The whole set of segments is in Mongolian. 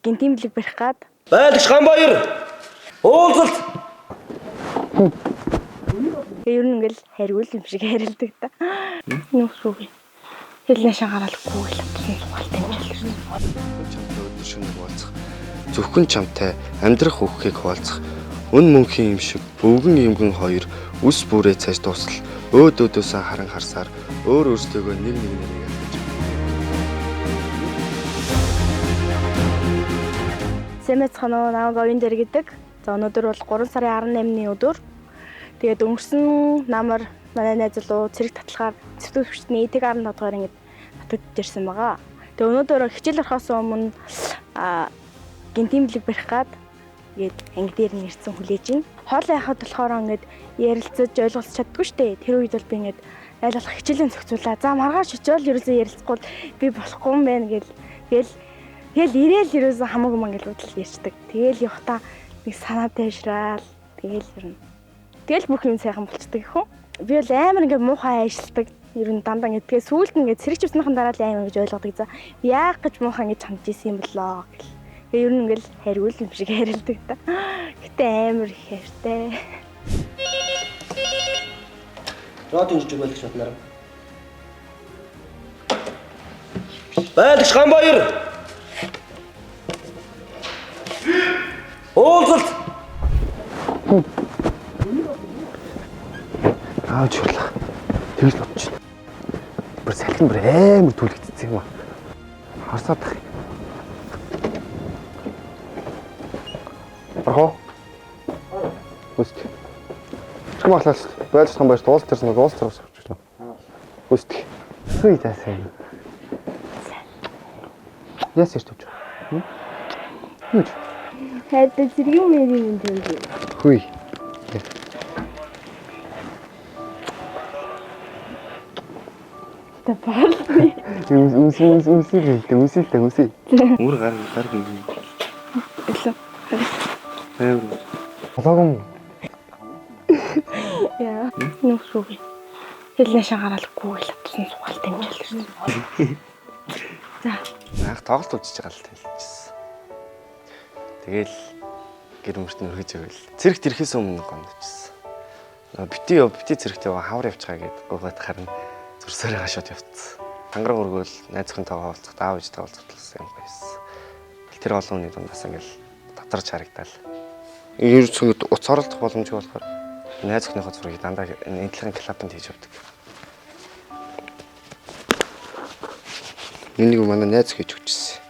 гинтимлэг барих гад. Байлгч Ганбаяр. Уулзалт. Ер нь ингээл хариул юм шиг харилдаг та. Нүсгүй. Хэлнэ шагаалгүй л утсан сугаалтай юм шиг. Чамтай өдөр шөнөг уулзах. Зөвхөн чамтай амьдрах хөхгийг хуваалцах. Үн мөнхийн юм шиг өвгөн эмгэн хоёр үс бүрээ цааш дуусал. Өөд өдөөсөө харан харсаар өөр өөрсдөө нэг нэгнэрээ ялгаж. Сэмэцханаа намайг оюун дээр гэдэг. За өнөөдөр бол 3 сарын 18-ны өдөр. Тэгээд өнгөрсөн намар манай найз залуу цэрэг татлахаар цэвтүү хүчний итэг 17 дугаар ингэж татагдж ирсэн байгаа. Тэгээд өнөөдөр хичээл орохоос өмнө гинтимлэг барих гад гээд анги дээр нь ирсэн хүлээж ин. Хоолоо яхад болохоор ингэж ярилцаж ойлголцож чаддгүй штэ. Тэр үед бол би ингэж айлгах хичээлийн зохицуулаа. За маргааш очиод ерөөсөө ярилцахгүй би болохгүй юм байна гэл. Тэгэл ирээл ерөөсөө хамаагүй мангал бодол ярьцдаг. Тэгэл явахтаа нэг санаа тайшраал. Тэгэл ернэ. Тэгэл бүх юм сайхан болцдог гэх юм. Би бол амар ингээд муухай ажилладаг. Ер нь дандаа гэдгээ сүүлд нь ингээд сэрэгчвснийхэн дараа л амар гэж ойлгодог. За яах гэж муухай ингэж хандж исэн юм болоо гэл. Тэгээ ер нь ингээд хариул юм шиг харилдаг та. Гэтэ амар их хайртай. Ротын жижиг байлгч батнаар. Байлгч Ганбаяр. Уулзалт. Ааж хурлаа. Тэгж л бодчих. Бүр салхин бүр амар түлэгдсэн юм аа. Харсаад тах. Ахоо. Үст. Чамаглаас байлж том байж дуустерсэн дуустерс авчихлаа. Үст. Хүй тасаа. Яс ирж тавч. Хүй. Хайртай зэрэг мэрийн тэнэг. Хүй. Тапал. Үсэлтэй. Үр гар гин. Эло. Болоогүй. Яа. Нүсгүй. Хэлнэ шагаалгүй л утсан сугаалтай юм шиг. За. Анх тоглолт үзэж байгаа л хэлчихсэн. Тэгэл гэр мөрт нь өргөж ивэл цэрэгт ирэхээс өмнө гомдчихсан. Бити цэрэгт яваа хавар явчихаа гэд гуйгаад харна зүрсээрээ гашууд явцсан. Тангараг өргөөл найз охинтойгоо уулзах даав ижтэй уулзсан юм байсан. Тэр олон хүний дундаас ингээл татарч харагдал. Ер нь уц оролдох боломжгүй болохоор найз охиныхоо зургийг дандаа энэтлэгийн клубанд хийж явдаг. Энийг манай найз хийж өгчээсэн.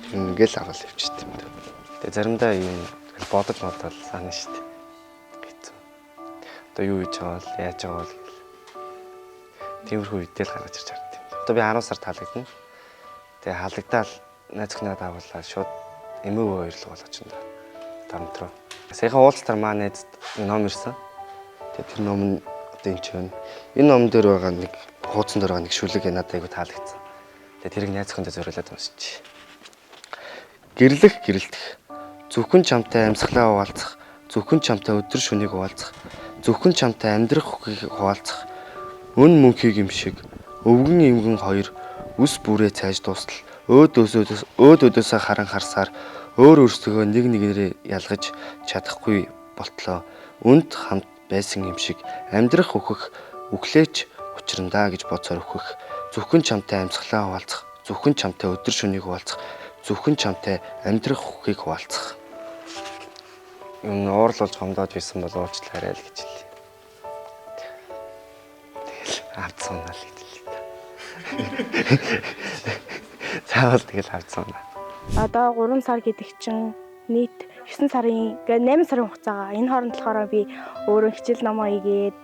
Ингээл авал явчихсан юм даа. Тэгээ заримдаа юм бодож санаа шүү дээ. Хэцүү. Одоо юу хийж байгаа бол яаж байгаа бол гэл. Тиймэрхүү үедэл гаргаж ирж чаддаг юм. Одоо би 10 сар таалагдана. Тэгээ хаалгадаад найз охиноо даавуулаад шууд эмээгөө хоёрлог болгож байна. Дамт руу. Саяхан уулзтар маа найз ном ирсэн. Тэгээ тэр ном нь одоо энэ ч байна. Энэ ном дээр байгаа нэг хуудсан дээр байгаа нэг шүлэг надад айгу таалагдсан. Тэгээ тэрийг найз охиндоо зориулаад уншиж. Гэрэлтэх. Зөвхөн чамтай амьсгалаа хуваалцах, зөвхөн чамтай өдөр шөнийг хуваалцах, зөвхөн чамтай амьдрах хөхийг хуваалцах. Үн мөнхийг юм шиг өвгөн эмгэн хоёр үс бүрээ цааш дуустал. Өөд өдөөсөө харан харсаар өөр өөрсдөө нэг нэгнэрээ ялгаж чадахгүй болтлоо. Үнд хамт байсан юм шиг амьдрах хөхөх үхлээч учрандаа гэж бодсоор өгөх. Зөвхөн чамтай амьсгалаа хуваалцах, зөвхөн чамтай өдөр шөнийг хуваалцах, зөвхөн чамтай амьдрах хөхийг хуваалцах. Юм уурлуулж гомдоод байсан бол уучлаарай арай л гэж хэлээ. Тэгэл авцсан л гэж хэлээ. Заавал тэгэл авцсан. Одоо 3 сар гэдэг чинь нийт 9 сарын 8 сарын хугацаагаа энэ хооронд болохоор би өөрөө хичээл номоо игээд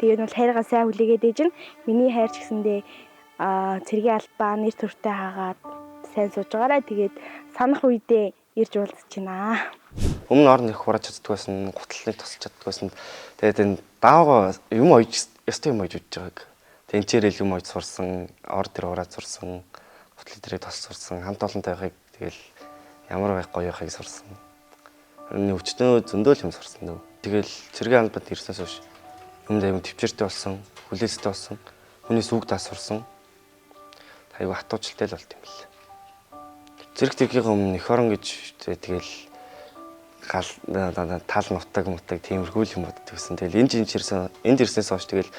тэгээд бол хайргаа сайн хүлээгээд ээж нь миний хайр ч гэсэндээ цэргийн албаа нэр төртэй хаагаад сайн сууж байгаарай. Тэгээд санах үедээ ирж уулзч байна. Өмнө орн их хурааж чаддаг байсан, гутлыг тосолж чаддаг байсан. Тэгээд энэ даавга юм ойж ёстой юм ойж үдж байгааг. Тэгээд энчээрэл юм ойж сурсан, ор дээр ураад сурсан, гутлыг дээрээ тос сурсан, хамт олонтой байхыг тэгэл ямар байх гоё байхыг сурсан. Өчтөө зөндөл юм сурсан дөө. тэгэл цэргийн албад ирснээс хойш юмдаа юм төвчөртэй болсон, хүлээстэй болсон, хүнээс үг дасварсан. Айгу хатуучлалтай л болт юм бэл. Цэрэг тэргийн өмнө эх орон гэж тэгэл гал тал нутаг тиймэрхүү юм боддог гэсэн. Тэгэл энд ирснээс хойш тэгэл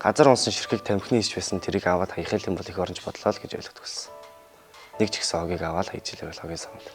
газар унсан ширхэг тамхины хийж байсан тэрийг аваад хаяхал юм бол эх оронч бодлоо л гэж ойлгодог байсан. Нэг ч ихсэн хогийг аваад хайж илээ бол хогийн самд.